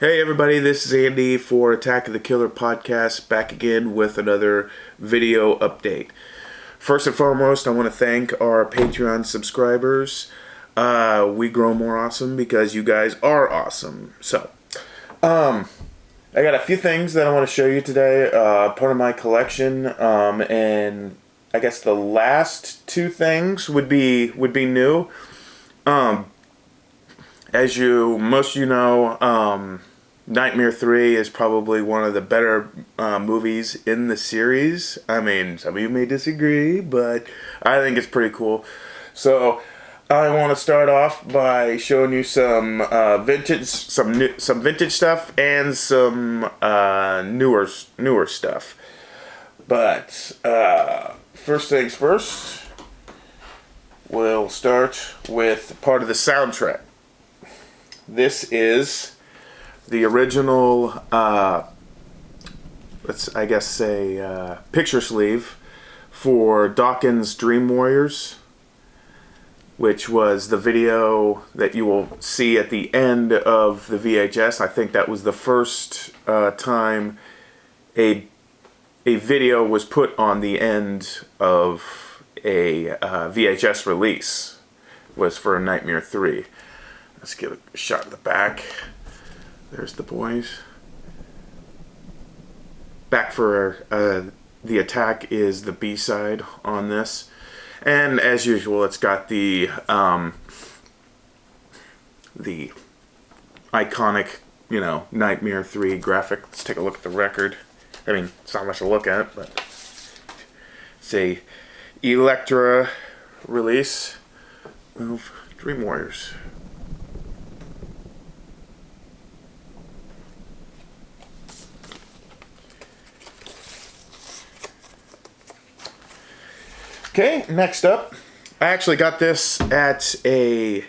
Hey everybody, this is Andy for Attack of the Killer Podcast, back again with another video update. First and foremost, I want to thank our Patreon subscribers. We grow more awesome because you guys are awesome. So, I got a few things that I want to show you today, part of my collection, and I guess the last two things would be new. As most of you know, Nightmare 3 is probably one of the better movies in the series. I mean, some of you may disagree, but I think it's pretty cool. So I want to start off by showing you some vintage stuff and some newer stuff. But first things first, we'll start with part of the soundtrack. This is the original, let's, I guess, say, picture sleeve for Dawkins' Dream Warriors, which was the video that you will see at the end of the VHS. I think that was the first time a video was put on the end of a VHS release, was for Nightmare 3. Let's give a shot of the back. There's the boys. Back for the Attack is the B-side on this. And as usual, it's got the iconic, Nightmare 3 graphic. Let's take a look at the record. I mean, it's not much to look at, but it's a Elektra release of Dream Warriors. Okay, next up, I actually got this at a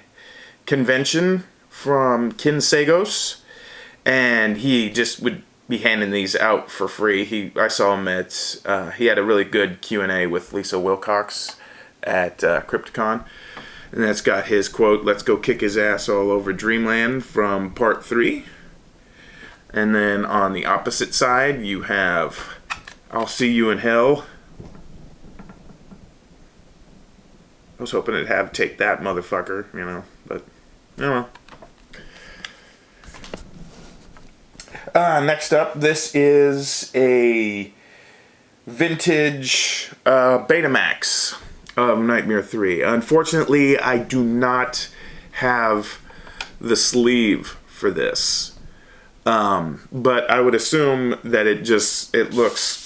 convention from Ken Sagos, and he just would be handing these out for free. I saw him at, he had a really good Q&A with Lisa Wilcox at Crypticon, and that's got his quote, "Let's go kick his ass all over Dreamland" from Part 3. And then on the opposite side, you have "I'll See You in Hell." I was hoping it'd have "Take That, Motherfucker," but, next up, this is a vintage Betamax of Nightmare 3. Unfortunately, I do not have the sleeve for this. But I would assume that it looks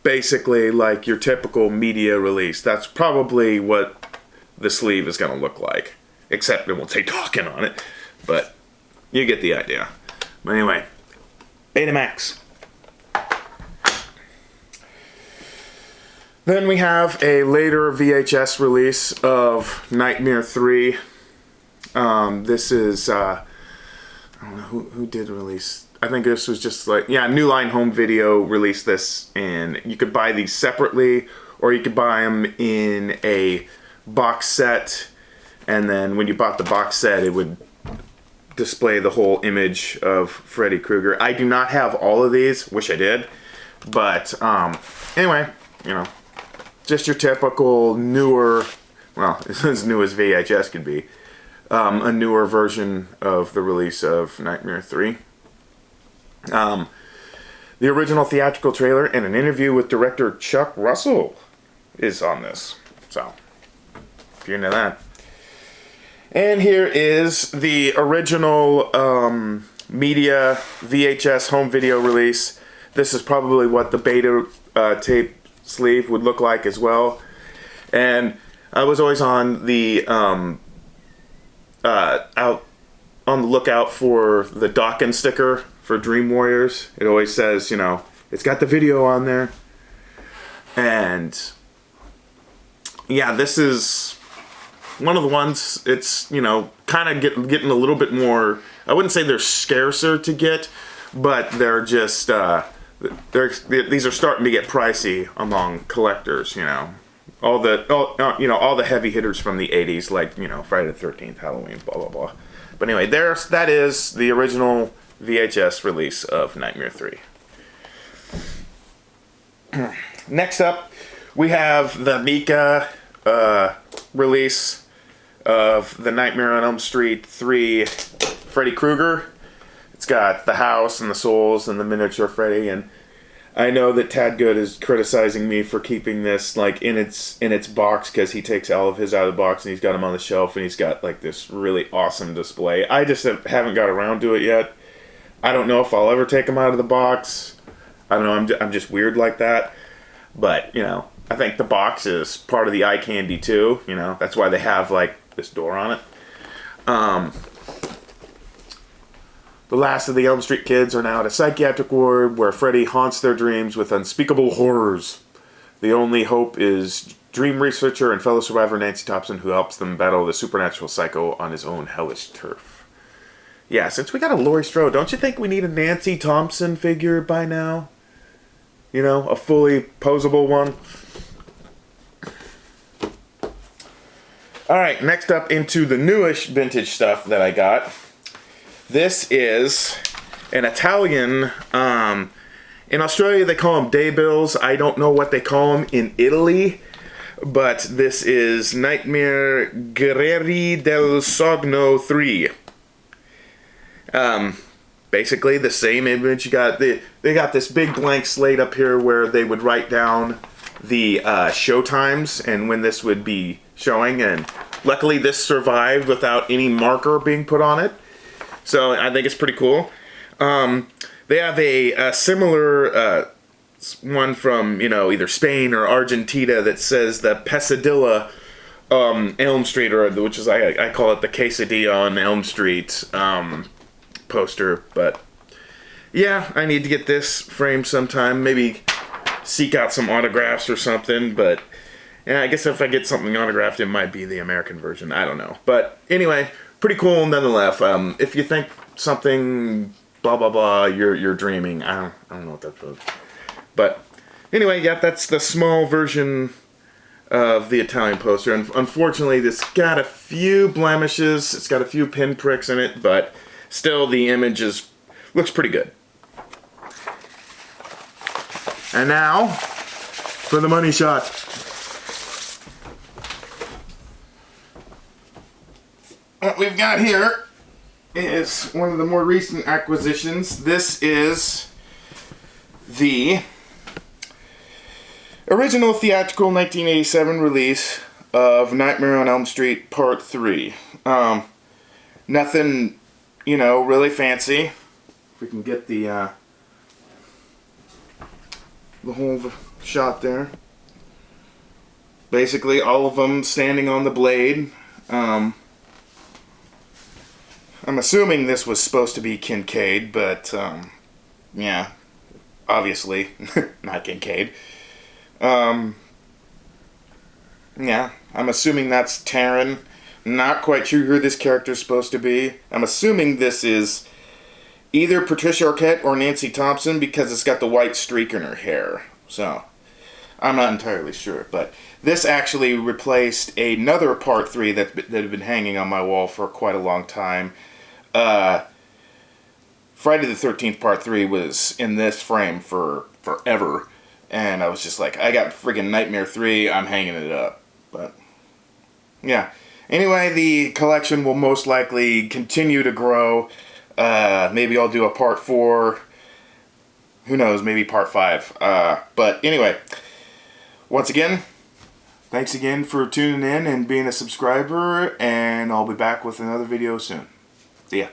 basically like your typical media release. That's probably what the sleeve is going to look like, except it won't say Talking on it, but you get the idea. But anyway, Betamax. Then we have a later VHS release of Nightmare 3. This is, I don't know who did release. I think this was just New Line Home Video released this, and you could buy these separately, or you could buy them in a box set, and then when you bought the box set, it would display the whole image of Freddy Krueger. I do not have all of these, wish I did, but anyway, just your typical newer, well, as new as VHS could be, a newer version of the release of Nightmare 3. The original theatrical trailer and an interview with director Chuck Russell is on this. So, if you're into that. And here is the original media VHS home video release. This is probably what the beta tape sleeve would look like as well. And I was always on the out on the lookout for the Dawkins sticker for Dream Warriors. It always says, it's got the video on there. And yeah, this is one of the ones, it's, kind of getting a little bit more, I wouldn't say they're scarcer to get, but they're just, these are starting to get pricey among collectors, all the heavy hitters from the 80s, like, Friday the 13th, Halloween, blah, blah, blah. But anyway, that is the original VHS release of Nightmare 3. Next up, we have the Mika release of the Nightmare on Elm Street 3 Freddy Krueger. It's got the house and the souls and the miniature Freddy, and I know that Tad Good is criticizing me for keeping this like in its box, because he takes all of his out of the box and he's got them on the shelf, and he's got like this really awesome display. I just haven't got around to it yet. I don't know if I'll ever take them out of the box. I don't know, I'm just weird like that. But, you know, I think the box is part of the eye candy too, you know. That's why they have like this door on it. The last of the Elm Street kids are now at a psychiatric ward where Freddy haunts their dreams with unspeakable horrors. The only hope is dream researcher and fellow survivor Nancy Thompson, who helps them battle the supernatural psycho on his own hellish turf. Yeah, since we got a Laurie Strode, don't you think we need a Nancy Thompson figure by now? You know, a fully posable one. Alright, next up into the newish vintage stuff that I got. This is an Italian, in Australia they call them day bills. I don't know what they call them in Italy, but this is Nightmare Guerrieri del Sogno 3. Basically the same image. You got they got this big blank slate up here where they would write down the show times and when this would be showing, and luckily this survived without any marker being put on it. So I think it's pretty cool. They have a similar one from, you know, either Spain or Argentina that says the Pesadilla Elm Street, or which is I call it the Quesadilla on Elm Street poster. But yeah, I need to get this framed sometime. Maybe seek out some autographs or something. But yeah, I guess if I get something autographed, it might be the American version. I don't know. But anyway, pretty cool nonetheless. If you think something blah blah blah, you're dreaming. I don't know what that's for. But anyway, yeah, that's the small version of the Italian poster. And unfortunately, it's got a few blemishes. It's got a few pinpricks in it, but still the image looks pretty good. And now for the money shot. What we've got here is one of the more recent acquisitions. This is the original theatrical 1987 release of Nightmare on Elm Street Part 3. Nothing, you know, really fancy. If we can get the whole shot there. Basically, all of them standing on the blade. I'm assuming this was supposed to be Kincaid, but, yeah, obviously, not Kincaid. Yeah, I'm assuming that's Taryn. Not quite sure who this character is supposed to be. I'm assuming this is either Patricia Arquette or Nancy Thompson, because it's got the white streak in her hair. So, I'm not entirely sure, but this actually replaced another Part 3 that had been hanging on my wall for quite a long time. Friday the 13th Part 3 was in this frame for forever, and I was just like, I got friggin' Nightmare 3, I'm hanging it up. But, yeah. Anyway, the collection will most likely continue to grow. Maybe I'll do a Part 4. Who knows, maybe Part 5. But anyway, once again, thanks again for tuning in and being a subscriber, and I'll be back with another video soon. See ya.